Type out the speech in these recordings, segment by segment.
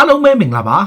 အားလုံးပဲမင်္ဂလာပါ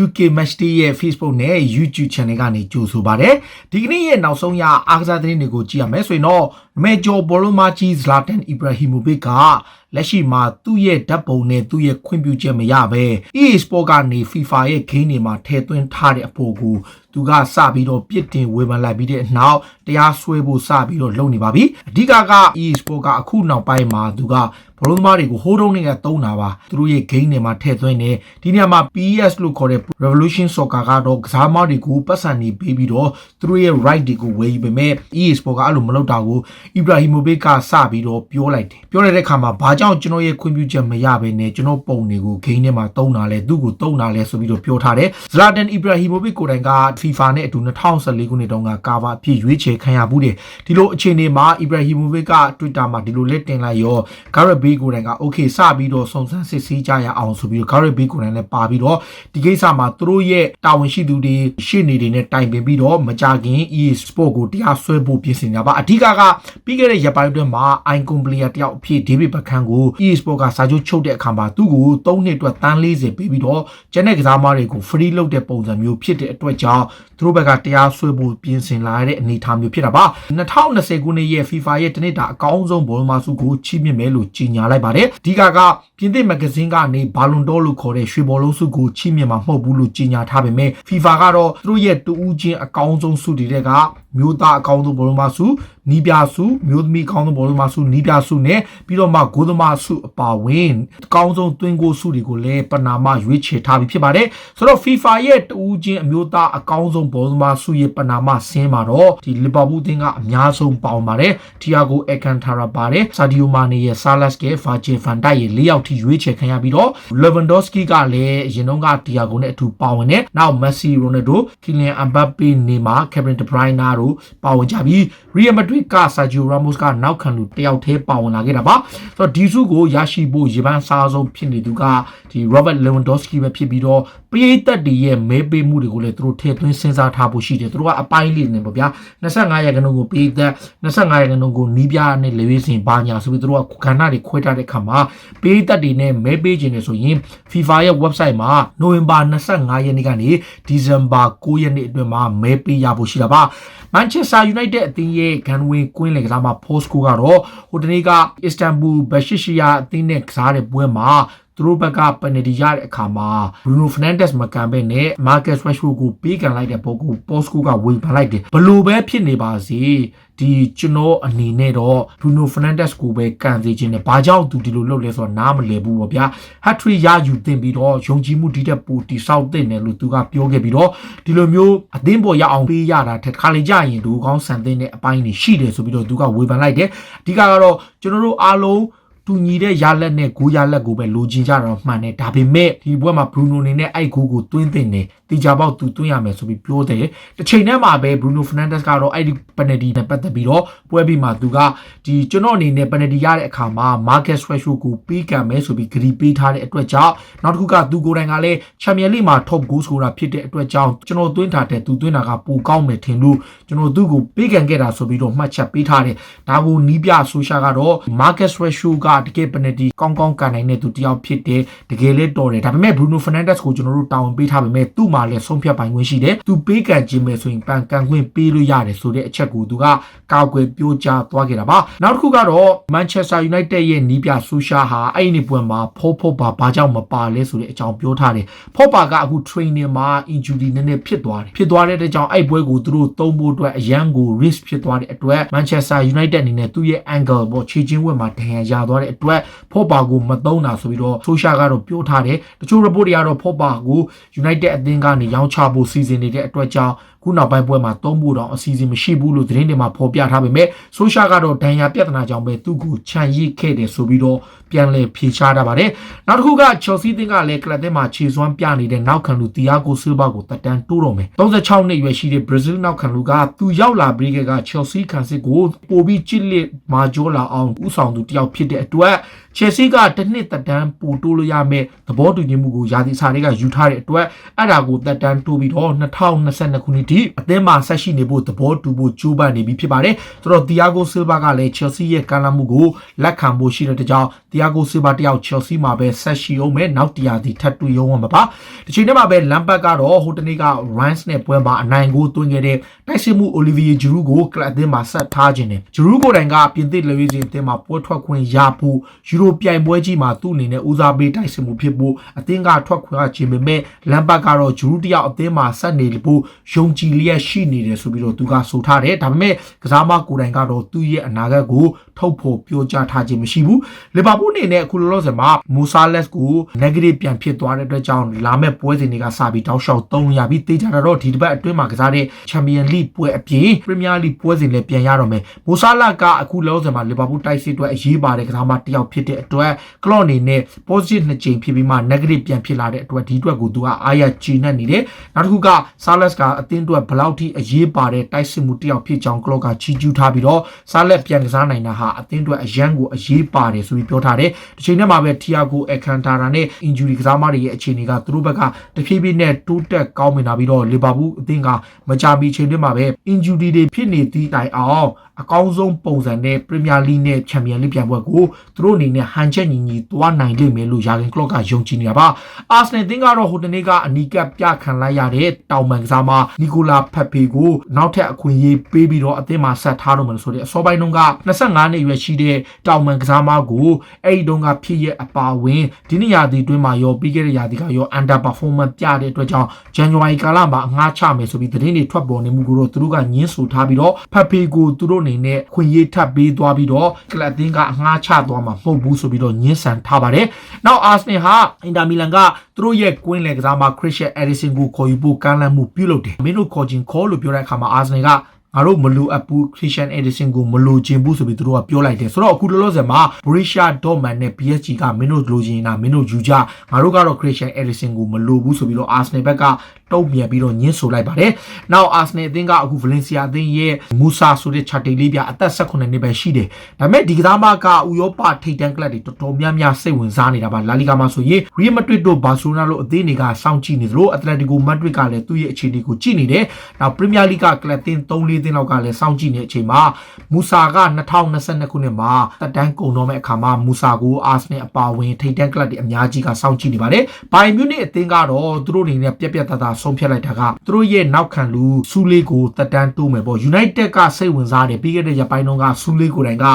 UK Match Day ရဲ့ Facebook နဲ့ YouTube Channel ကနေကြိုဆိုပါရစေဒီကနေ့ရဲ့နောက်ဆုံးရအားကစားသတင်းတွေကိုကြည့်ရမယ်ဆိုရင်တော့မေဂျော်ဘောလုံးမကြီး Zlatan Ibrahimovic ကလက်ရှိမှာသူ့ရဲ့ဓာတ်ပုံနဲ့သူ့ရဲ့ခွင့်ပြုချက်မရဘဲ EA Sport ကနေ FIFA ရဲ့ game တွေမှာထည့်သွင်းထားတဲ့အပေါ်ကိုသူကစပြီးတော့ပြစ်တင်ဝေဖန်လိုက်ပြီးတဲ့နောက်တရားစွဲဖို့စပြီးတော့လုပ်နေပါပြီအဓိကက EA Sport ကအခုနောက်ပိုင်းမှာသူကဘောလုံးသမားတွေကိုဟိုးတုံးနဲ့တုံးတာပါသူတို့ရဲ့ game တွေမှာထည့်သွင်းနေဒီနေရာမှာ PS လို့ခေါ်တဲ့ Revolution Soccer ကတော့ကစားသမားတွေကိုပတ်စံနေပေးပြီးတော့သူတို့ရဲ့ right တွေကိုဝယ်ယူပေမဲ့ EA Sport ကအဲ့လိုမလုပ်တာကို Ibrahimovic ကစပြီးတော့ပြောလိုက်တယ်ပြောလိုက်တဲ့အခါမှာဘာကြောင့်ကျွန်တော်ရဲ့ခွင့်ပြုချက်မရဘဲနဲ့ကျွန်တော်ပုံတွေကို game ထဲမှာတုံးတာလဲသူ့ကိုတုံးတာလဲဆိုပြီးတော့ပြောထားတယ် Zlatan Ibrahimovic ကိုယ်တိုင်က FIFA နဲ့အတူ2014ခုနှစ်တုန်းကကာဗာအဖြစ်ရွေးချယ်ခံရဘူးတယ်ဒီလိုအခြေအနေမှာ Ibrahimovic က Twitter မှာဒီလိုလက်တင်လိုက်ရော Gareth Bale ကိုယ်တိုင်က okay စပြီးတော့စုံစမ်းစစ်ဆေးကြရအောင်ဆိုပြီးတော့ Gareth Bale ကိုယ်တိုင်လည်းပါပြီးတော့ဒီကိစ္စမှာသူတို့ရဲ့တာဝန်ရှိသူတွေရှေ့နေတွေနဲ့တိုင်ပင်ပြီးတော့မကြခင် EA Sport ကိုတရားစွဲဖို့ပြင်ဆင်ကြပါအဓိကပြီးခဲ့တဲ့ရက်ပိုင်းအတွင်းမှာ icon player တယောက်အဖြစ် David Beckham ကို EA Sport ကစာချုပ်ချုပ်တဲ့အခါမှာသူ့ကို3နှစ်အတွက်တန်း40ပေးပြီးတော့ကျန်တဲ့ကစားသမားတွေကို free လုပ်တဲ့ပုံစံမျိုးဖြစ်တဲ့အတွက်ကြောင့်သူတို့ဘက်ကတရားစွဲဖို့ပြင်ဆင်လာတဲ့အနေအထားမျိုးဖြစ်တာပါ2020ခုနှစ်ရဲ့ FIFA ရဲ့တနစ်တာအကောင်းဆုံးဘောလုံးမဆုကိုချီးမြှင့်မယ်လို့ကြေညာလိုက်ပါတယ်အဓိကပြင်သစ်မဂ္ဂဇင်းကနေ Ballon d'Or လို့ခေါ်တဲ့ရွှေဘောလုံးဆုကိုချီးမြှင့်မှာမဟုတ်ဘူးလို့ကြေညာထားပေမဲ့ FIFA ကတော့သူတို့ရဲ့တူးချင်းအကောင်းဆုံးဆုတွေကမျိုးသားအကောင်းဆုံးဘောလုံးမဆုနီးပြဆုမျိုးသမီးအကောင်းဆုံးဘောလုံးမဆုနီးပြဆုနဲ့ပြီးတော့မှဂိုးသမားဆုအပါဝင်အကောင်းဆုံးသွင်းဂိုးဆုတွေကိုလည်းပနာမရွေးချယ်ထားပြီးဖြစ်ပါတယ်ဆိုတော့ FIFA ရဲ့တူးချင်းအမျိုးသားအကောင်းဆုံးဘောလုံးမဆုရဲ့ပနာမဆင်းမှာတော့ဒီလီဗာပူးအသင်းကအများဆုံးပေါင်ပါတယ်တီယာဂိုအကန်ထာရာပါတယ်ဆာဒီယိုမာနီရဲ့ဆာလက်စ်ရဲ့ဗာဂျီဖန်တိုက်ရဲ့၄ယောက်ထိရွေးချယ်ခံရပြီးတော့လေဗန်ဒေါစကီကလည်းအရင်တုန်းကတီယာဂိုနဲ့အတူပါဝင်တယ်နောက်မက်ဆီရိုနယ်ဒိုကီလီယန်အမ်ဘပ်ပေနေမာကက်ဗင်ဒဘရိုင်းနာတို့ပါဝင်ကြပြီးရီယယ်မက်ဒရစ်ကဆာဂျီယိုရာမို့စ်ကနောက်ခံလူတယောက်တည်းပါဝင်လာခဲ့တာပါဆိုတော့ဒီစုကိုရရှိဖို့ရေပန်းစားဆုံးဖြစ်နေသူကဒီရောဘတ်လေဗန်ဒေါစကီပဲဖြစ်ပြီးတော့ပရိသတ်တွေရဲ့မဲပေးမှုတွေကိုလည်းသူတို့ထည့်သွင်းစဉ်းစားထားဖို့ရှိတယ်သူတို့ကအပိုင်းလေးနေပေါ့ဗျာ25ရာခိုင်နှုန်းကိုပရိသတ်25ရာခိုင်နှုန်းကိုနီးပြနဲ့လေဝေးစင်ဘာညာဆိုပြီးသူတို့ကခန္ဓာတွေခွဲထားတဲ့အခါမှာပရိသတ်တွေနဲ့မဲပေးခြင်းနေဆိုရင် FIFA ရဲ့ website မှာနိုဝင်ဘာ25ရက်နေ့ကနေဒီဇင်ဘာ9ရက်နေ့အတွင်းမှာမဲပေးရဖို့ရှိတာပါManchester United အသင်းရဲ့ဂန်ဝင်ကွင်းလေကစားမှာ Post ကတော့ဟိုတနေ့က Istanbul Başakşehir အသင်းနဲ့ကစားတဲ့ပွဲမှာသူတို့ဘက်ကပယ်နယ်တီရတဲ့အခါမှာ Bruno Fernandes မကန်ပဲနဲ့ Marcus Rashford ကိုပေးကန်လိုက်တဲ့ပုံကို Post ကဝေဖန်လိုက်တယ်ဘလို့ပဲဖြစ်နေပါစေဒီကျွန်တော်အနေနဲ့တော့ Bruno Fernandes ကိုပဲကန်စေခြင်းနဲ့ဘာကြောင့်သူဒီလိုလုပ်လဲဆိုတော့နားမလည်ဘူးပေါ့ဗျာ hat-trick ရယူသင့်ပြီးတော့ယုံကြည်မှုဒီတက်ပိုတီဆောက်သင့်တယ်လို့သူကပြောခဲ့ပြီးတော့ဒီလိုမျိုးအသင်းပေါ်ရအောင်ပေးရတာတစ်ခါလေကြာရင်ဒူကောင်းဆန်သင့်တဲ့အပိုင်းတွေရှိတယ်ဆိုပြီးတော့သူကဝေဖန်လိုက်တယ်အဓိကတော့ကျွန်တော်တို့အားလုံးတူညီတဲ့ရလက်နဲ့ဂိုးရလက်ကိုပဲလိုချင်ကြတော့မှန်တယ်ဒါပေမဲ့ဒီဘွဲမှာ Bruno အနေနဲ့အဲ့ဂိုးကိုသွင်းတင်တယ်တေချာပေါက်သူသွင်းရမယ်ဆိုပြီးပြောတယ်တစ်ချိန်တည်းမှာပဲ Bruno Fernandes ကတော့အဲ့ဒီ penalty နဲ့ပတ်သက်ပြီးတော့ပွဲပြီးမှသူကဒီကျွန်တော်အနေနဲ့ penalty ရတဲ့အခါမှာ Marcus Rashford ကိုပေးကံမယ်ဆိုပြီးဂရီပေးထားတဲ့အတွက်ကြောင့်နောက်တစ်ခုကသူကိုယ်တိုင်ကလည်း Champions League မှာ top goal scorer ဖြစ်တဲ့အတွက်ကြောင့်ကျွန်တော်သွင်းထားတဲ့သူသွင်းတာကပိုကောင်းမယ်ထင်လို့ကျွန်တော်သူ့ကိုပေးကံခဲ့တာဆိုပြီးတော့မှတ်ချက်ပေးထားတယ်ဒါကိုနီးပြဆိုရှာကတော့ Marcus Rashford ကတကယ် penalty ကောင်းကောင်းကန်နိုင်တဲ့သူတယောက်ဖြစ်တယ်တကယ်လေးတော်တယ်ဒါပေမဲ့ Bruno Fernandes ကိုကျွန်တော်တို့တာဝန်ပေးထားပေမဲ့သူ့မှာလည်းဆုံးဖြတ်ပိုင်ခွင့်ရှိတယ်သူပေးကန်ခြင်းပဲဆိုရင်ပန်ကန်ခွင့်ပေးလို့ရတယ်ဆိုတဲ့အချက်ကိုသူကကောက်ွယ်ပြောကြားသွားခဲ့တာပါနောက်တစ်ခုကတော့ Manchester United ရဲ့နီးပြဆိုရှာဟာအဲ့ဒီပွဲမှာဖို့ဘာကြောင့်မပါလဲဆိုတဲ့အကြောင်းပြောထားတယ်ဖို့ပါကအခု training မှာ injury နည်းနည်းဖြစ်သွားတဲ့အတွက်ကြောင့်အဲ့ပွဲကိုသူတို့သုံးဖို့အတွက်အရန်ကို risk ဖြစ်သွားတဲ့အတွက် Manchester United အနေနဲ့သူ့ရဲ့ ankle ပေါ့ခြေချင်းဝက်မှာဒဏ်ရာရသွားတဲ့အတွက်ဖို့ပါကိုမသုံးတာဆိုပြီးတော့ဆိုရှာကတော့ပြောထားတယ်တချို့ report တွေကတော့ဖို့ပါကို United အသင်းကနေရောင်းချဖို့စီစဉ်နေတဲ့အတွက်ကြောင့်ခုနောက်ပိုင်းပွဲမှာသုံးဖို့တော့အစီအစဉ်မရှိဘူးလို့သတင်းတွေမှာဖော်ပြထားပေမဲ့ဆိုရှာကတော့ဒဏ်ရာပြဿနာကြောင့်ပဲသူ့ကိုခြံရိပ်ခဲ့တယ်ဆိုပြီးတော့ပြန်လည်ဖြေချထားပါတယ်နောက်တစ်ခုက Chelsea အသင်းကလည်းကလပ်ထဲမှာခြေစွမ်းပြနေတဲ့နောက်ခံလူ Thiago Silva ကိုတက်တန်းတိုးတော်မယ်36နှစ်ရွယ်ရှိတဲ့ Brazil နောက်ခံလူကသူရောက်လာပြီးက Chelsea ခံစစ်ကိုပိုပြီးကြစ်လက်မာဂျိုလာအောင်ဥဆောင်သူတယောက်ဖြစ်တဲ့အတွက် Chelsea ကတစ်နှစ်သက်တမ်းပို့တိုးလို့ရမယ်သဘောတူညီမှုကိုယာတီစာတွေကယူထားတဲ့အတွက်အဲ့ဒါကိုသက်တမ်းတိုးပြီးတော့2022ခုနှစ်ထိအသင်းမှာဆက်ရှိနေဖို့သဘောတူဖို့ကြိုးပမ်းနေပြီဖြစ်ပါတယ်ဆိုတော့ Thiago Silva ကလည်း Chelsea ရဲ့ကမ်းလှမ်းမှုကိုလက်ခံဖို့ရှိတဲ့ကြောင့် Thiago Silva တယောက် Chelsea မှာပဲဆက်ရှိအောင်မယ်နောက်တရားဒီထပ်တူရုံးမှာပါဒီချိန်ထဲမှာပဲ Lampard ကတော့ဟိုတနေ့က Reims နဲ့ပွဲမှာအနိုင်ကိုသွင်းခဲ့တဲ့တိုက်စစ်မှု Olivier Giroud ကိုကလပ်အသင်းမှာဆက်ထားခြင်းနဲ့ Giroud ကိုယ်တိုင်ကပြင်သစ်လက်ရွေးစင်အသင်းမှာပွဲထွက်ခွင့်ရဖို့ယူရိုပြိုင်ပွဲကြီးမှာသူ့အနေနဲ့ဦးစားပေးတိုက်စစ်မှုဖြစ်ဖို့အသင်းကထွက်ခွင့်ရခြင်းပေမဲ့ Lampard ကတော့ Giroud တယောက်အသင်းမှာဆက်နေဖို့ယုံကြည်လျက်ရှိနေတယ်ဆိုပြီးတော့သူကဆိုထားတယ်ဒါပေမဲ့ကစားမကိုယ်တိုင်ကတော့သူ့ရဲ့အနာဂတ်ကိုထုတ်ဖော်ပြောကြားထားခြင်းမရှိဘူးလီဗာပူးအနေနဲ့အခုလောလောဆယ်မှာ Mousalas ကို negative ပြန်ဖြစ်သွားတဲ့အတွက်ကြောင့်လာမဲ့ပွဲစဉ်တွေကစပြီးတောက်လျှောက်သုံးရပြီးတေးကြတာတော့ဒီတစ်ပတ်အတွင်းမှာကစားတဲ့ Champions League ပွဲအပြင် Premier League ပွဲစဉ်လည်းပြန်ရတော့မယ် Mousalas ကအခုလောလောဆယ်မှာလီဗာပူးတိုက်စစ်အတွက်အရေးပါတဲ့ကစားမတစ်ယောက်ဖြစ်တဲ့အတွက် Klopp အနေနဲ့ positive နှစ်ကြိမ်ဖြစ်ပြီးမှ negative ပြန်ဖြစ်လာတဲ့အတွက်ဒီအတွက်ကိုသူကအားရကျေနပ်နေတယ်နောက်တစ်ခုက Salas ကအသင်းအတွက်ဘယ်လောက်ထိအရေးပါတဲ့တိုက်စစ်မှုတစ်ယောက်ဖြစ်ကြောင်း Klopp ကချီးကျူးထားပြီးတော့ Salas ပြန်ကစားနိုင်တာဟာအသင်းအတွက်အရန်ကိုအရေးပါတယ်ဆိုပြီးပြောထားတယ်ဒီချိန်ထဲမှာပဲ Thiago Alcantara နဲ့ injury ကစားမတွေရဲ့အခြေအနေကသူတို့ဘက်ကတဖြည်းဖြည်းနဲ့တိုးတက်ကောင်းမင်လာပြီးတော့လီဗာပူးအသင်းကမကြာမီချိန်တွင်းမှာပဲ injury တွေဖြစ်နေသည့်တိုင်အောင်အကောင်းဆုံးပုံစံနဲ့ Premier League နဲ့ Champions League ပြန်ပွဲကိုသူတို့အနေနဲ့ဟန်ချက်ညီညီသွားနိုင်လိမ့်မယ်လို့ယာဂင်ကလော့ကယုံကြည်နေတာပါ Arsenal တင်းကတော့ဟိုတနေ့ကအနီးကပ်ပြခံလိုက်ရတဲ့တောင်ပန်ကစားမနီကိုလာဖက်ဖေကိုနောက်ထပ်အခွင့်အရေးပေးပြီးတော့အသင်းမှာဆက်ထားတော့မယ်ဆိုတဲ့အစောပိုင်းတုန်းက25နှစ်အရွယ်ရှိတဲ့တောင်ပန်ကစားမကိုအဲ့ဒီတုန်းကဖြစ်ရဲ့အပါဝင်ဒီနေ့ရာသီတွင်းမှာရောပြီးခဲ့တဲ့ရာသီကရော under performance ပြတဲ့အတွက်ကြောင့် January ကာလမှာအငှားချမယ်ဆိုပြီးသတင်းတွေထွက်ပေါ်နေမှုကိုတော့သူတို့ကညှင်းဆိုထားပြီးတော့ဖက်ဖေကိုသူတို့အနေနဲ့ခွင့်ရေးထပ်ပေးသွားပြီးတော့ကလပ်အသင်းကအငှားချသွားမှာမဟုတ်ဘူးဆိုပြီးတော့ညှင်းဆန်ထားပါတယ်နောက် Arsenal ဟာ Inter Milan ကသူတို့ရဲ့ကွင်းလယ်ကစားမ Christian Eriksen ကိုခေါ်ယူဖို့ကမ်းလှမ်းမှုပြုလုပ်တယ်မင်းတို့ခေါ်ခြင်းခေါ်လို့ပြောတဲ့အခါမှာ Arsenal ကငါတို့မလိုအပ်ဘူး Christian Eriksen ကိုမလိုချင်ဘူးဆိုပြီးသူတို့ကပြောလိုက်တယ်ဆိုတော့အခုလောလောဆယ်မှာ Borussia Dortmund နဲ့ PSG ကမင်းတို့လိုချင်တာမင်းတို့ယူကြငါတို့ကတော့ Christian Eriksen ကိုမလိုဘူးဆိုပြီးတော့ Arsenal ဘက်ကတုံ့ပြန်ပြီးတော့ညှင်းဆိုလိုက်ပါတယ်။နောက် Arsenal အသင်းကအခု Valencia အသင်းရဲ့ Musa ဆိုတဲ့ charting လေးပြအသက်18နှစ်ပဲရှိတယ်။ဒါပေမဲ့ဒီကစားမကဥရောပထိပ်တန်းကလပ်တွေတော်တော်များများစိတ်ဝင်စားနေတာပါ။ La Liga မှာဆိုရင် Real Madrid တို့ Barcelona တို့အသင်းတွေကစောင့်ကြည့်နေသလို Atletico Madrid ကလည်းသူ့ရဲ့အခြေအနေကိုကြည့်နေတယ်။နောက် Premier League ကကလပ်အသင်း3-4သင်းလောက်ကလည်းစောင့်ကြည့်နေတဲ့အချိန်မှာ Musa က2022ခုနှစ်မှာတက်တန်းကုန်တော့မဲ့အခါမှာ Musa ကို Arsenal အပါဝင်ထိပ်တန်းကလပ်တွေအများကြီးကစောင့်ကြည့်နေပါတယ်။ Bayern Munich အသင်းကတော့သူတို့အနေနဲ့ပြက်ပြက်သားသားဆုံးဖြတ်လိုက်တာကသူတို့ရဲ့နောက်ခံလူဆူလေးကိုတက်တန်းတိုးမယ်ပေါ့ United ကစိတ်ဝင်စားတယ်ပြီးခဲ့တဲ့ရက်ပိုင်းတုန်းကဆူလေးကိုယ်တိုင်က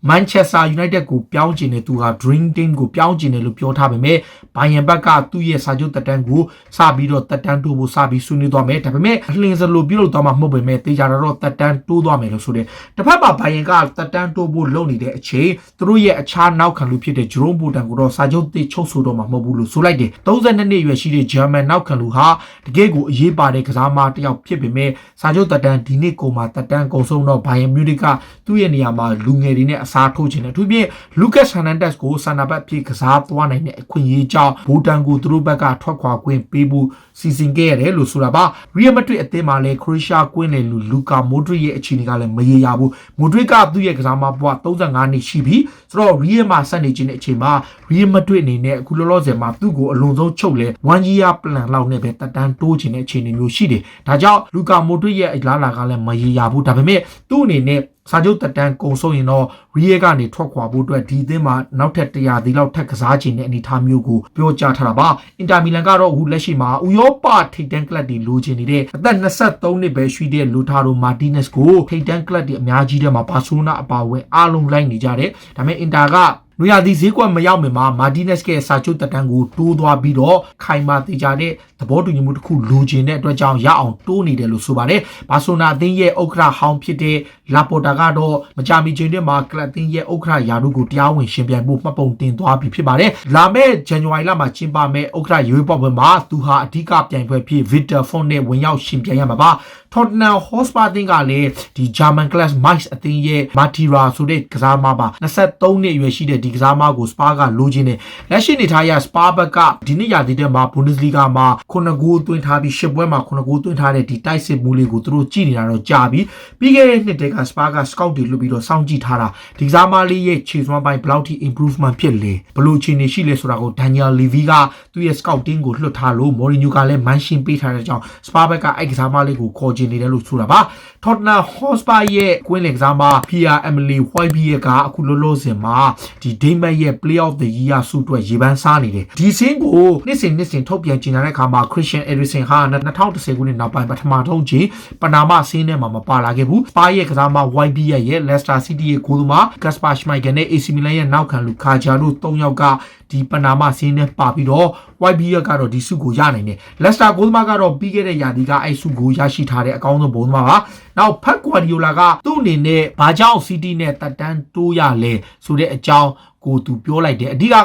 Manchester United ကိုပြောင်းကျင်နေသူက Dream Team ကိုပြောင်းကျင်တယ်လို့ပြောထားပေမဲ့ Bayern ဘက်ကသူ့ရဲ့စာချုပ်တက်တန်းကိုစပြီးတော့တက်တန်းတိုးဖို့စပြီးဆွေးနွေးသွားမယ်ဒါပေမဲ့အလင်းစလိုပြုလုပ်သွားမှာမဟုတ်ပေမဲ့တေချာတော့တက်တန်းတိုးသွားမယ်လို့ဆိုတဲ့တစ်ဖက်မှာ Bayern ကတက်တန်းတိုးဖို့လုပ်နေတဲ့အချိန်သူတို့ရဲ့အခြားနောက်ခံလူဖြစ်တဲ့ Jerome Boateng ကိုတော့စာချုပ်တိချုပ်ဆိုတော့မှာမဟုတ်ဘူးလို့ဆိုလိုက်တယ်32နှစ်အရွယ်ရှိတဲ့ German နောက်ခံလူဟာတကယ့်ကိုအရေးပါတဲ့ကစားမတစ်ယောက်ဖြစ်ပေမဲ့စာချုပ်တက်တန်းဒီနေ့ကိုမှတက်တန်းကုန်ဆုံးတော့ Bayern Munich ကသူ့ရဲ့နေရာမှာလူငယ်တွေနဲ့အစားထိုးခြင်းနဲ့အထူးဖြင့် Lucas Hernandez ကိုဆန်နာဘက်ဖြစ်ကစားသွားနိုင်တဲ့အခွင့်အရေးကြောင့် Boateng ကိုသူတို့ဘက်ကထွက်ခွာခွင့်ပေးဖို့စီစဉ်ခဲ့ရတယ်လို့ဆိုတာပါ Real Madrid အသင်းမှာလည်း Croatia ကွင်းလေလူ Luka Modric ရဲ့အခြေအနေကလည်းမရေရာဘူး Modric ကသူ့ရဲ့ကစားမဘဝ35နှစ်ရှိပြီဆိုတော့ Real မှာဆက်နေခြင်းတဲ့အချိန်မှာ Real Madrid အနေနဲ့အခုလောလောဆယ်မှာသူ့ကိုအလွန်ဆုံးချုပ်လဲ 1 year plan လောက်နဲ့ပဲတက်တန်းတိုးခြင်းတဲ့အခြေအနေမျိုးရှိတယ်ဒါကြောင့် Luka Modric ရဲ့အလားအလာကလည်းမရေရာဘူးဒါပေမဲ့သူ့အနေနဲ့စာချုပ်တက်တန်းကုံဆုံးရင်တော့ Real ကနေထွက်ခွာဖို့အတွက်ဒီအသင်းမှာနောက်ထပ်100ဒီလောက်ထပ်ကစားခြင်းတဲ့အနေအထားမျိုးကိုပြောကြားထားတာပါ။ Inter Milan ကတော့အခုလက်ရှိမှာဥရောပထိပ်တန်းကလပ်တွေလိုချင်နေတဲ့အသက်23နှစ်ပဲရှိတဲ့ Lautaro Martinez ကိုထိပ်တန်းကလပ်တွေအများကြီးထဲမှာ Barcelona အပါအဝင်အားလုံးလိုက်နေကြတယ်။ဒါပေမဲ့ Inter ကနွေရာသီဈေးကွက်မရောက်မီမှာ Martinez ရဲ့စာချုပ်တက်တန်းကိုတိုးသွားပြီးတော့ခိုင်မာတေချာတဲ့သဘောတူညီမှုတစ်ခုလိုချင်တဲ့အတွက်ကြောင့်ရအောင်တိုးနေတယ်လို့ဆိုပါတယ်။ဘာဆိုနာအသင်းရဲ့ဥက္ကဋ္ဌဟောင်းဖြစ်တဲ့ Laporta ကတော့မကြာမီချိန်တွင်းမှာကလပ်အသင်းရဲ့ဥက္ကဋ္ဌယာတို့ကိုတရားဝင်ရှင်ပြိုင်ဖို့မှတ်ပုံတင်သွားပြီဖြစ်ပါတယ်။လာမယ့် January လမှာကျင်းပမယ့်ဥက္ကဋ္ဌရွေးပွဲမှာသူဟာအဓိကပြိုင်ပွဲဖြစ် Victor Font နဲ့ဝင်ရောက်ရှင်ပြိုင်ရမှာပါ။ Tottenham Hotspur အသင်းကလည်းဒီ German class Mainz အသင်းရဲ့ Matira ဆိုတဲ့ကစားသမားပါ23နှစ်အရွယ်ရှိတဲ့ဒီကစားသမားကို Spurs ကလိုချင်တယ်လက်ရှိနေထားရ Spurs ဘက်ကဒီနှစ်ရာသီထဲမှာ Bundesliga မှာ9ဂိုးသွင်းထားပြီး10ပွဲမှာ9ဂိုးသွင်းထားတဲ့ဒီတိုက်စစ်မှုလေးကိုသူတို့ကြည့်နေတာတော့ကြာပြီပြီးခဲ့တဲ့နှစ်တည်းက Spurs က scout တွေလုပ်ပြီးတော့စောင့်ကြည့်ထားတာဒီကစားသမားလေးရဲ့ခြေစွမ်းပိုင်းဘယ်လောက်ထိ improvement ဖြစ်လဲဘယ်လိုအခြေအနေရှိလဲဆိုတာကို Daniel Levy ကသူ့ရဲ့ scouting ကိုလွှတ်ထားလို့ Mourinho ကလည်း mention ပေးထားတဲ့ကြောင့် Spurs ဘက်ကအဲ့ကစားသမားလေးကိုခေါ်ချင်နေတယ်လို့ဆိုတာပါ Tottenham Hotspur ရဲ့ကွင်းလင်ကစားသမား Pierre-Emile Højbjerg ကအခုလောလောဆယ်မှာဒီ Denmark ရဲ့ Play of the Year ဆုအတွက်ရေပန်းစားနေတယ်ဒီစင်းကိုနှစ်စဉ်ထုတ်ပြန်ကြေညာတဲ့အခါမှာ Christian Eriksen ဟာ2010ခုနှစ်နောက်ပိုင်းပထမဆုံးချိန်ပနာမစင်းထဲမှာမပါလာခဲ့ဘူး Spurs ရဲ့ကစားသမား Højbjerg ရဲ့ Leicester City ရဲ့ဂိုးသမား Kasper Schmeichel နဲ့ AC Milan ရဲ့နောက်ခံလူခါဂျာတို့3ယောက်ကဒီပနာမစင်းနဲ့ပါပြီးတော့ Højbjerg ကတော့ဒီဆုကိုရနိုင်တယ် Leicester ဂိုးသမားကတော့ပြီးခဲ့တဲ့ရာသီကအဲ့ဆုကိုရရှိထားတဲ့အကောင်းဆုံးဘုံသမားပါနောက် Pep Guardiola ကသူ့အနေနဲ့ဘာကြောင့် City နဲ့တက်တန်းတိုးရလဲဆိုတဲ့အကြောင်းကိုသူပြောလိုက်တယ်အဓိက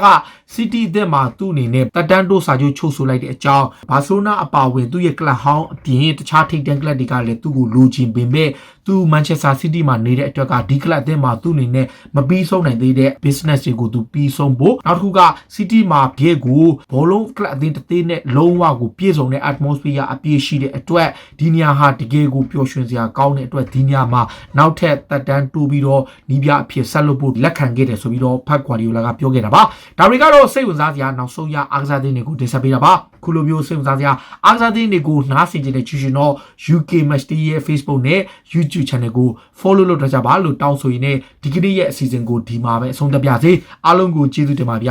City အသင်းမှာသူ့အနေနဲ့တက်တန်းတိုးစာချုပ်ချုပ်ဆိုလိုက်တဲ့အကြောင်းဘာစီလိုနာအပါဝင်သူ့ရဲ့ကလပ်ဟောင်းအပြင်တခြားထိပ်တန်းကလပ်တွေကလည်းသူ့ကိုလိုချင်ပေမဲ့သူ Manchester City မှာနေတဲ့အတွက်ကဒီကလပ်အသင်းမှာသူ့အနေနဲ့မပြီးဆုံးနိုင်သေးတဲ့ business တွေကိုသူပြီးဆုံးဖို့နောက်တစ်ခုက City မှာဘဲကိုဘောလုံးကလပ်အသင်းတစ်သေးနဲ့လုံးဝကိုပြည့်စုံတဲ့ atmosphere အပြည့်ရှိတဲ့အတွက်ဒီနေရာဟာတကယ်ကိုပျော်ရွှင်စရာကောင်းတဲ့အတွက်ဒီနေရာမှာနောက်ထပ်တက်တန်းတိုးပြီးတော့နီးပြအဖြစ်ဆက်လုပ်ဖို့လက်ခံခဲ့တယ်ဆိုပြီးတော့ Pep Guardiola ကပြောခဲ့တာပါဒါတွေကတော့စိတ်ဝင်စားစရာနောက်ဆုံးရအားကစားသင်းတွေကိုတင်ဆက်ပေးတာပါခုလိုမျိုးစိတ်ဝင်စားစရာအားကစားသင်းတွေကိုနားဆင်ကြတဲ့ချီရှင်တော့ UK Matchday ရဲ့ Facebook နဲ့ YouTube Channel ကို follow လုပ်ထားကြပါလို့တောင်းဆိုရင်းနဲ့ဒီကနေ့ရဲ့အစီအစဉ်ကိုဒီမှာပဲအဆုံးသတ်ပြစေအားလုံးကိုကျေးဇူးတင်ပါဗျ